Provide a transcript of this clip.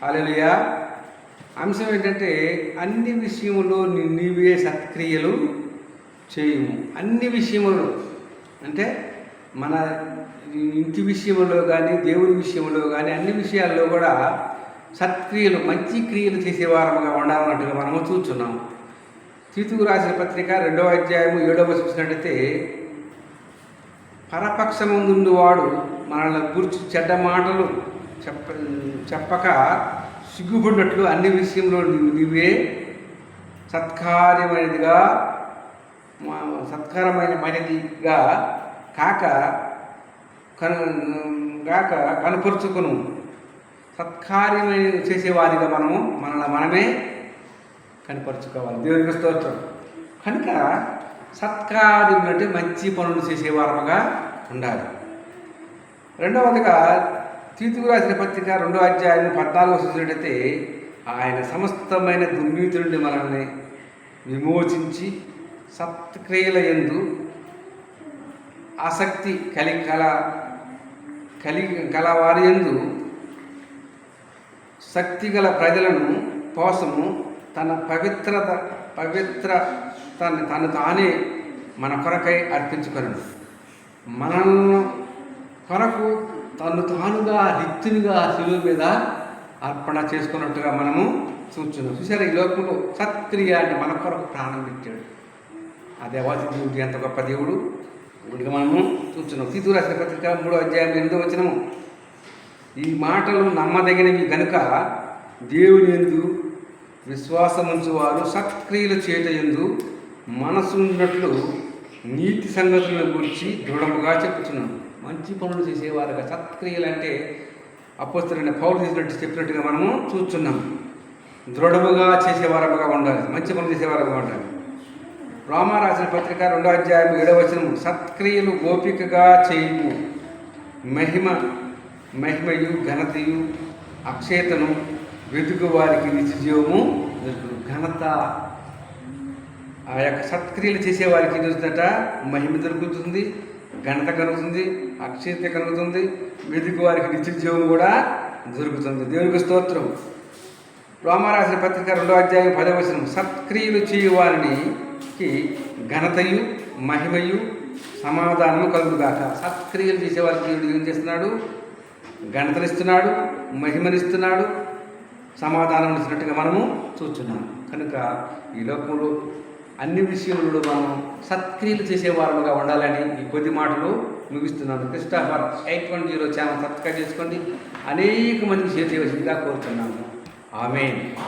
హల్లెలూయా. అంశం ఏంటంటే అన్ని విషయములో నీవే సత్క్రియలు చేయము. అన్ని విషయములు అంటే మన ఇంటి విషయంలో కానీ దేవుని విషయంలో కానీ అన్ని విషయాల్లో కూడా సత్క్రియలు మంచి క్రియలు చేసేవారముగా ఉండాలన్నట్టుగా మనము చూస్తున్నాం. తీతుకు రాసిన పత్రిక 2వ అధ్యాయము 7వ చూసినట్టయితే పరపక్షమందుండువాడు మనల్ని గురించి చెడ్డ మాటలు చెప్పక సిగ్గుపడినట్లు అన్ని విషయంలో నీవే సత్కారమైనదిగా కాక కనపరుచుకును. సత్కార్యమైన చేసేవారిగా మనమే కనపరుచుకోవాలి. దేవునికి స్తోత్రం. కనుక సత్కార్యం అంటే మంచి పనులు చేసేవారముగా ఉండాలి. రెండవదిగా తీతుకు రాసిన పత్రిక 2వ అధ్యాయం 14వ చూసినట్టయితే ఆయన సమస్తమైన దుర్నీతి నుండి మనల్ని విమోచించి సత్క్రియల యందు ఆసక్తి కలవారి యందు శక్తి గల ప్రజలను కోసము తన పవిత్రతను తానే మన కొరకై అర్పించుకొనను. మన కొరకు తను తానుగా రిక్తునిగా శిలువ మీద అర్పణ చేసుకున్నట్టుగా మనము చూస్తున్నాం. చూసారా, ఈ లోకంలో సత్క్రియ అంటే మన కొరకు ప్రాణం పెట్టాడు. ఆ దేవాది దేవుడు ఎంత గొప్ప దేవుడు ఇదిగా మనము చూస్తున్నాం. తీతుకు రాసిన పత్రిక 3వ అధ్యాయం 8వ వచనము, ఈ మాటలు నమ్మదగినవి గనుక దేవుని యందు విశ్వాసముంచువారు సత్క్రియలు చేయటయందు మనసు ఉన్నట్లు నీతి సంగతులను గురించి దృఢముగా చెప్పుచున్నాను. మంచి పనులు చేసేవారుగా సత్క్రియలు అంటే అపోస్తలుడైన పౌలు చెప్పినట్టుగా మనము చూస్తున్నాం. దృఢముగా చేసేవారముగా ఉండాలి, మంచి పనులు చేసేవారుగా ఉండాలి. రోమా రాసిన పత్రిక 2వ అధ్యాయం 7వ వచనము, సత్క్రియలు గోపికగా చేయు మహిమయు ఘనతయు అక్షేతను వెతుకు వారికి నిత్యజీవము దొరుకును. ఘనత ఆ యొక్క సత్క్రియలు చేసేవారికి దొరుకుతుందట. మహిమ దొరుకుతుంది, ఘనత కలుగుతుంది, అక్షేత కలుగుతుంది, వెతుకు వారికి నిత్యజీవం కూడా దొరుకుతుంది. దేవునికి స్తోత్రం. రోమా రాసిన పత్రిక 2వ అధ్యాయం 10వ వచనం, సత్క్రియలు చేయవారికి ఘనతయు మహిమయు సమాధానము కలుగుగాక. సత్క్రియలు చేసేవారికి ఏం చేస్తున్నాడు? ఘనతనిస్తున్నాడు, మహిమనిస్తున్నాడు, సమాధానం ఇచ్చినట్టుగా మనము చూస్తున్నాం. కనుక ఈ లోకంలో అన్ని విషయంలో మనం సత్క్రియలు చేసేవారుగా ఉండాలని ఈ కొద్ది మాటలు ముగిస్తున్నాను. క్రిస్టోఫర్ 810 ఛానల్ సబ్స్క్రైబ్ చేసుకోండి. అనేక మందికి షేర్ చేయవలసిందిగా కోరుతున్నాను. ఆమేన్.